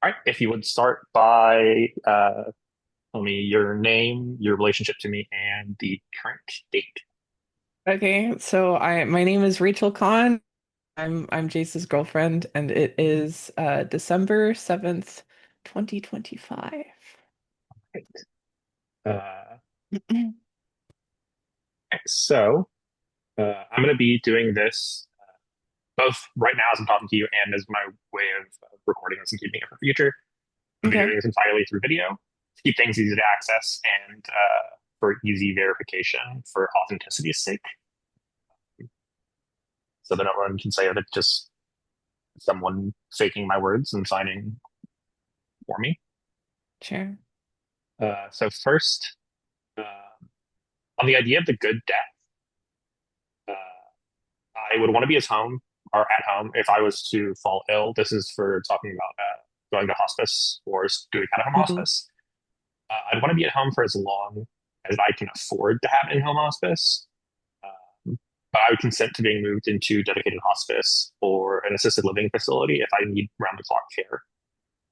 All right, if you would start by telling me your name, your relationship to me, and the current date. Okay, so I my name is Rachel Kahn. I'm Jace's girlfriend, and it is December 7th, 2025. Right. Uh, I'm going to be doing this both right now as I'm talking to you and as my way of recording this and keeping it for the future. I'm going to be Okay, doing this entirely through video to keep things easy to access and for easy verification for authenticity's sake, so that no one can say that it's just someone faking my words and signing for me. sure. So first, uh, on the idea of the good death, uh, I would want to be at home or at home if I was to fall ill. This is for talking about going to hospice or doing kind of home Mhm. hospice. I'd want to be at home for as long as I can afford to have in home hospice. But I would consent to being moved into dedicated hospice or an assisted living facility if I need round the clock care,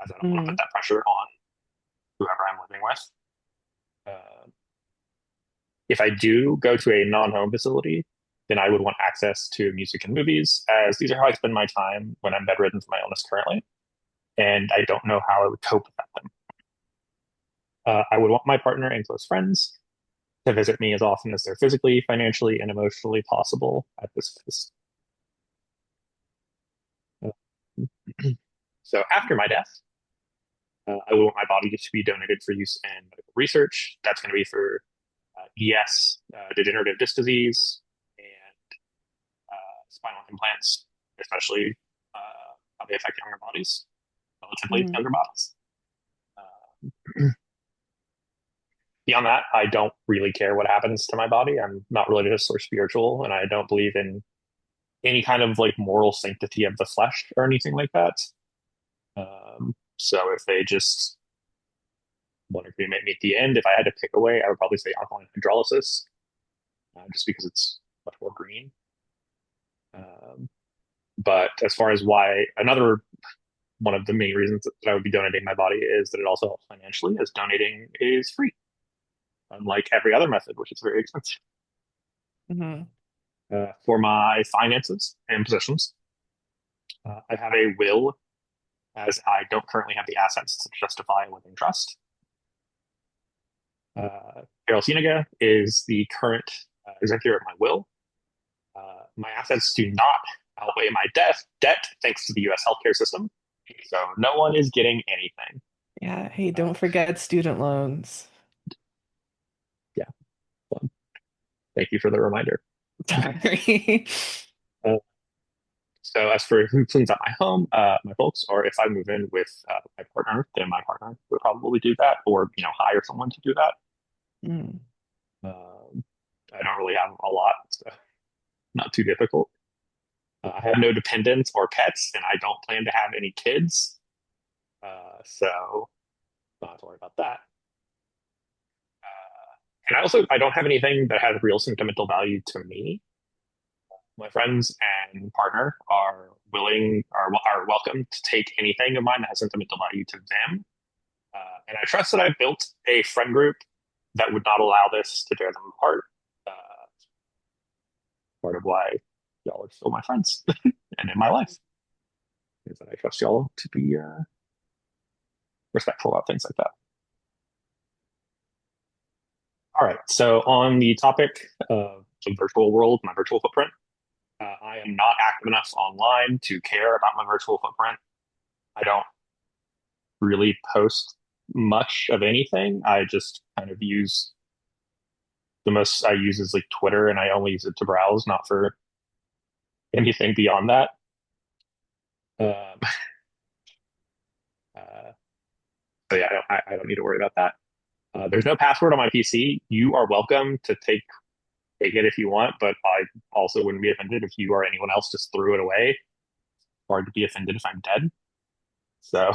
as I don't want to put Mhm. that pressure on whoever I'm living with. Uh, if I do go to a non home facility, then I would want access to music and movies, as these are how I spend my time when I'm bedridden from my illness currently. And I don't know how I would cope without them. I would want my partner and close friends to visit me as often as they're physically, financially, and emotionally possible at this. Uh, so after my death, I would want my body to be donated for use in medical research. That's going to be for ES, degenerative disc disease, and spinal implants, especially how they affect younger bodies, relatively Mhm. younger bodies. Uh, Beyond that, I don't really care what happens to my body. I'm not religious or spiritual, and I don't believe in any kind of like moral sanctity of the flesh or anything like that. So if they just want to cremate me at the end, if I had to pick away, I would probably say alkaline hydrolysis, just because it's much more green. Um, but as far as why, another one of the main reasons that I would be donating my body is that it also helps financially, as donating is free, unlike every other method, which is very expensive. Mhm. For my finances and possessions, I have a will, as I don't currently have the assets to justify a living trust. Carol Sienega is the current executor of my will. My assets do not outweigh my debt thanks to the US healthcare system. So no one is getting anything. Yeah, hey, Uh, don't forget student loans. yeah, well, thank you for the reminder. Sorry. Uh, so as for who cleans up my home, my folks, or if I move in with my partner, then my partner would probably do that, or hire someone to do that. Mm. Um, I don't really have a lot, so not too difficult. I have no dependents or pets, and I don't plan to have any kids, so don't have to worry about that. And I don't have anything that has real sentimental value to me. My friends and partner are welcome to take anything of mine that has sentimental value to them. And I trust that I've built a friend group that would not allow this to tear them apart. Uh, Part of why y'all are still my friends and in my life is that I trust y'all to be respectful about things like that. All right. So on the topic of the virtual world, my virtual footprint, I am not active enough online to care about my virtual footprint. I don't really post much of anything. I just kind of use the most I use is like Twitter, and I only use it to browse, not for anything beyond that. Um, uh, so yeah, I don't need to worry about that. There's no password on my PC. You are welcome to take it if you want, but I also wouldn't be offended if you or anyone else just threw it away. Hard to be offended if I'm dead. So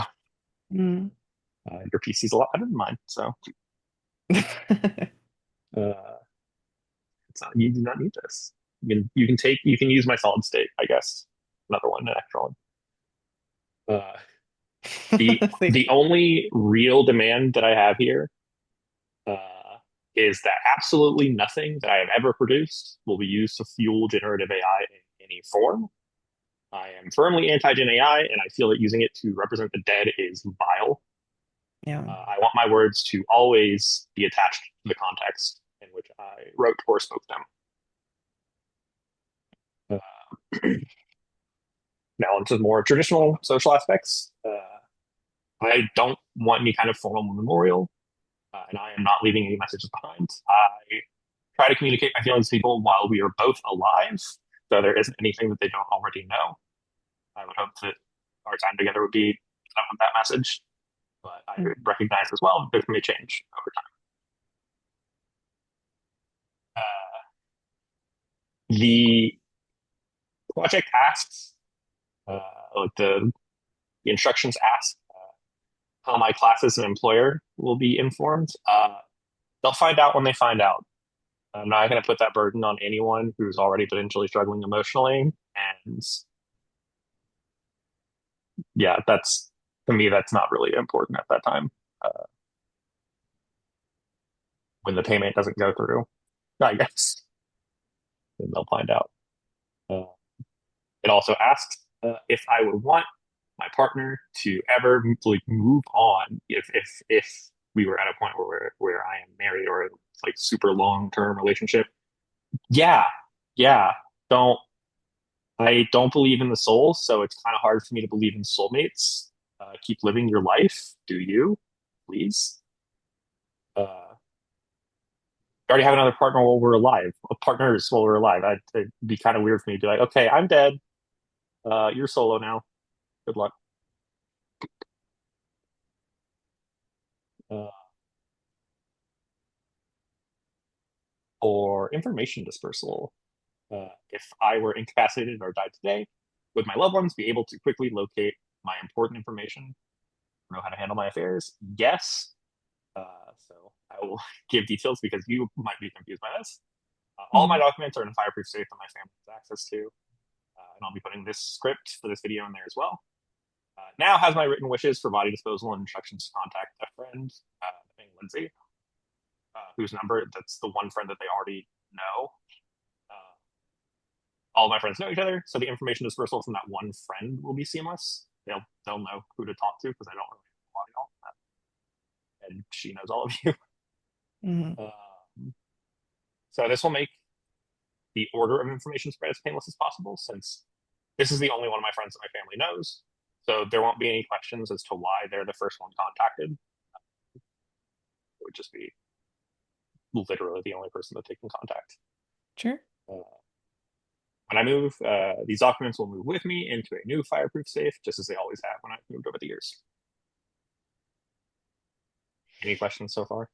Mm. your PC's a lot better than mine. So uh, you do not need this. You can use my solid state, I guess. Another one, an extra one. Uh, The only real demand that I have here uh, is that absolutely nothing that I have ever produced will be used to fuel generative AI in any form. I am firmly anti-gen AI, and I feel that using it to represent the dead is vile. Yeah. I want my words to always be attached to the context in which I wrote or spoke them. Uh, Now, into more traditional social aspects, I don't want any kind of formal memorial, and I am not leaving any messages behind. I try to communicate my feelings to people while we are both alive, so there isn't anything that they don't already know. I would hope that our time together would be enough of that message, but I recognize as well that it may change over time. The project asks, uh, like the instructions ask how my class as an employer will be informed. They'll find out when they find out. I'm not going to put that burden on anyone who's already potentially struggling emotionally. And yeah, that's to me, that's not really important at that time when the payment doesn't go through, I guess. Then they'll find out. Uh, it also asks if I would want my partner to ever like move on if we were at a point where I am married or it's like super long term relationship. Yeah, yeah. Don't I don't believe in the soul, so it's kind of hard for me to believe in soulmates. Keep living your life. Do you, please? Already have another partner while we're alive. Partners while we're alive. It'd be kind of weird for me to be like, okay, I'm dead. You're solo now. Good luck. Uh, or information dispersal. If I were incapacitated or died today, would my loved ones be able to quickly locate my important information, know how to handle my affairs? Yes. So I will give details because you might be confused by this. All of my Mhm. documents are in a fireproof safe that my family has access to, and I'll be putting this script for this video in there as well. Now has my written wishes for body disposal and instructions to contact a friend named Lindsay, whose number that's the one friend that they already know. Uh, all of my friends know each other, so the information dispersal from that one friend will be seamless. They'll know who to talk to because I don't really know a lot of y'all, and she knows all of you. Mhm. So this will make the order of information spread as painless as possible, since this is the only one of my friends that my family knows. So there won't be any questions as to why they're the first one contacted. It would just be literally the only person that they can contact. Sure. Uh, when I move, these documents will move with me into a new fireproof safe, just as they always have when I've moved over the years. Any questions so far?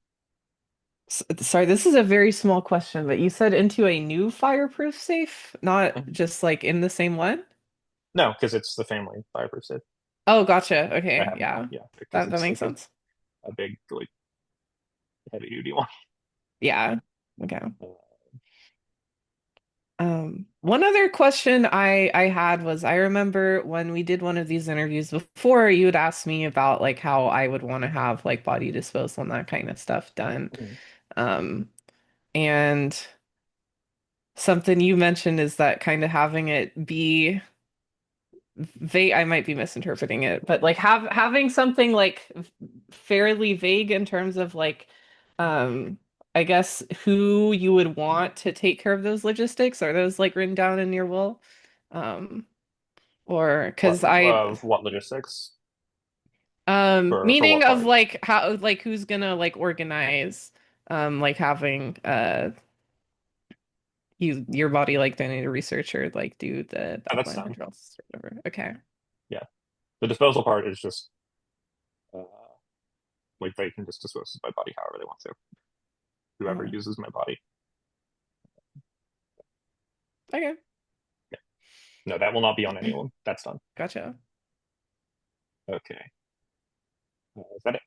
Sorry, this is a very small question, but you said into a new fireproof safe, not just like in the same one? No, because it's the family fireproof safe. Oh, gotcha. I Okay, have now, yeah. yeah, because That it's makes like sense. a big, like heavy duty one. Yeah. Okay. Uh, One other question I had was I remember when we did one of these interviews before, you had asked me about like how I would want to have like body disposal and that kind of stuff done. Um, and something you mentioned is that kind of having it be vague. I might be misinterpreting it, but like having something like fairly vague in terms of like, um, I guess who you would want to take care of those logistics. Are those like written down in your will? Um, or because what logistics for meaning what of part? like how like who's gonna like organize like having your body like done a research or like do the That's outline done. hydrolysis or whatever. Okay. Yeah, the disposal part is just uh, like they can just dispose of my body however they want to. Whoever Uh, uses my body. okay. Yeah. No, that will not be on anyone. That's done. Gotcha. Okay. Is that it?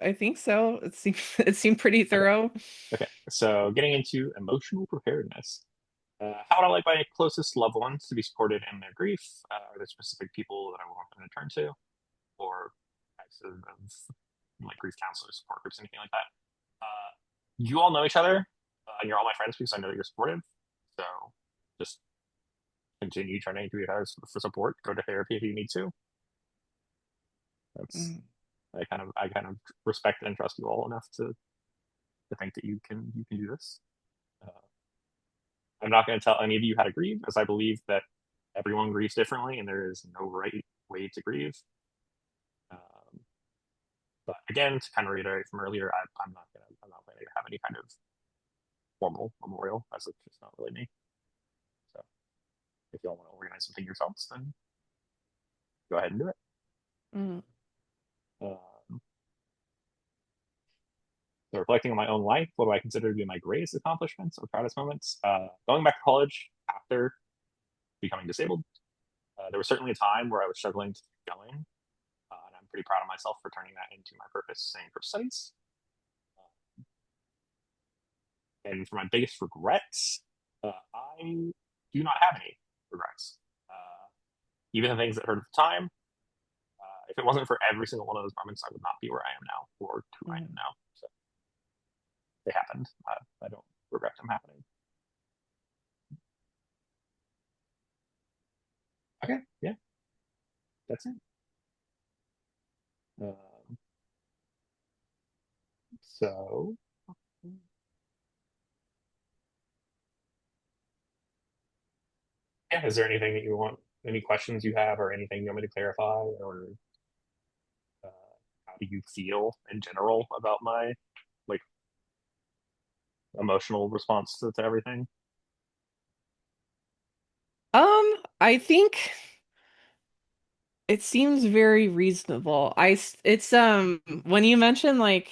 I think so. It seemed it seemed pretty Okay. thorough. Okay. So getting into emotional preparedness. How would I like my closest loved ones to be supported in their grief? Are there specific people that I want them to turn to, or types of like grief counselors, support groups, anything like that? You all know each other, and you're all my friends because I know that you're supportive. So just continue turning to each other for support. Go to therapy if you need to. That's Mm, I kind of respect and trust you all enough to think that you can do this. Uh, I'm not going to tell any of you how to grieve, as I believe that everyone grieves differently, and there is no right way to grieve. Um, but again, to kind of reiterate from earlier, I'm not planning to have any kind of formal memorial, as it's just not really me. So if y'all want to organize something yourselves, then go ahead and do it. mm, Um, so reflecting on my own life, what do I consider to be my greatest accomplishments or proudest moments? Going back to college after becoming disabled, there was certainly a time where I was struggling to keep going, and I'm pretty proud of myself for turning that into my purpose and for studies. And for my biggest regrets, I do not have any regrets. Even the things that hurt at the time, if it wasn't for every single one of those moments, I would not be where I am now or who I am mm. now. So they happened. I don't regret them happening. Okay, yeah, that's it. Um, so, yeah, is there anything that you want, any questions you have, or anything you want me to clarify, or uh, how do you feel in general about my like emotional response to everything? I think it seems very reasonable. It's when you mention like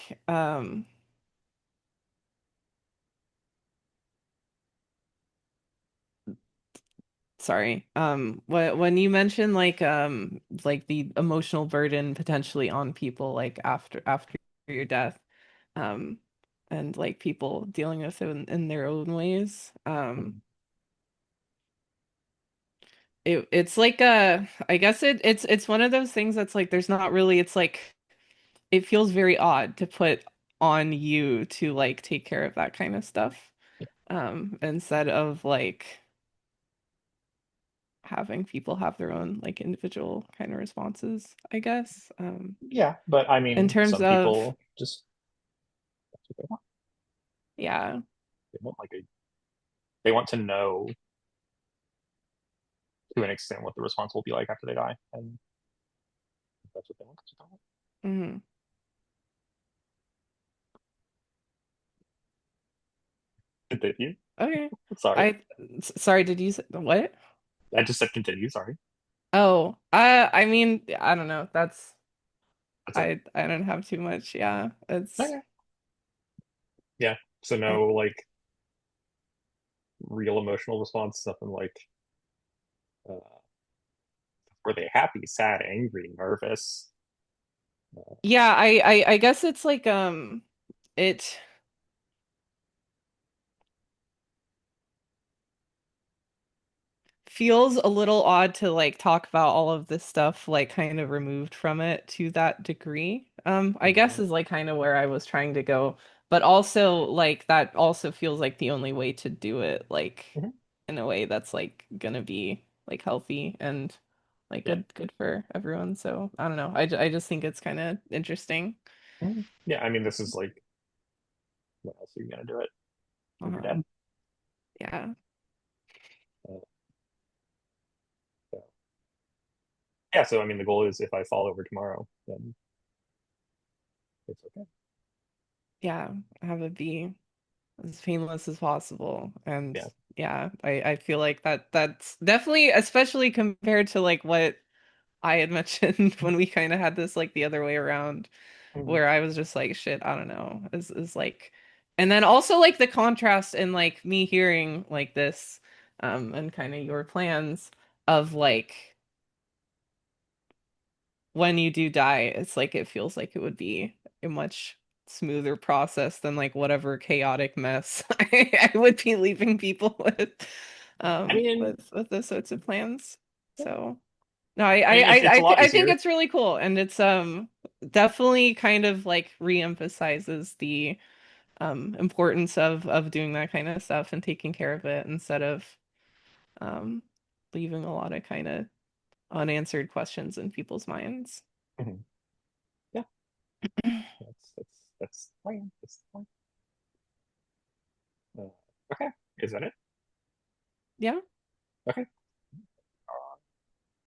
sorry. When you mention like the emotional burden potentially on people like after your death, um and like people dealing with it in their own ways. Mhm. It's like I guess it's one of those things that's like there's not really it's like it feels very odd to put on you to like take care of that kind of stuff instead of like having people have their own like individual kind of responses, I guess. Yeah, but I In mean, terms some of people just that's what they want. yeah. They want they want to know to an extent what the response will be like after they die, and that's what they want. That's what they want. Mhm. Continue. Okay. Sorry, I sorry, did you say what? I just said continue. Sorry, Oh, I mean, I don't know. That's that's it. I don't have too much. Yeah. It's Okay. Yeah. So it, no like real emotional response. Nothing like uh, were they happy, sad, angry, nervous? yeah, I guess it's like it feels a little odd to like talk about all of this stuff like kind of removed from it to that degree. I guess Mhm. is like kind of where I was trying to go, but also like that also feels like the only way to do it like Mhm. in a way that's like gonna be like healthy and like Yeah. good for everyone. So I don't know. I just think it's kind of interesting. Mhm. Yeah. I mean, this is like, what else are you gonna do it when you're Uh-huh. dead? Yeah. Uh, so, yeah. So I mean, the goal is if I fall over tomorrow, then it's okay. Yeah. Have it be as painless as possible. And Yeah. yeah, I feel like that's definitely, especially compared to like what I had mentioned when we kind of had this like the other way around, Mhm. where I was just like, shit, I don't know, is like, and then also like the contrast in like me hearing like this, and kind of your plans of like when you do die, it's like it feels like it would be a much smoother process than like whatever chaotic mess I would be leaving people with. I mean, with those sorts of plans. So no, it's a lot I think easier. it's really cool, and it's definitely kind of like reemphasizes the importance of doing that kind of stuff and taking care of it instead of um leaving a lot of kind of unanswered questions in people's minds. Mhm. Yeah, that's fine. That's fine. Uh, okay, is that it? Yeah. Okay.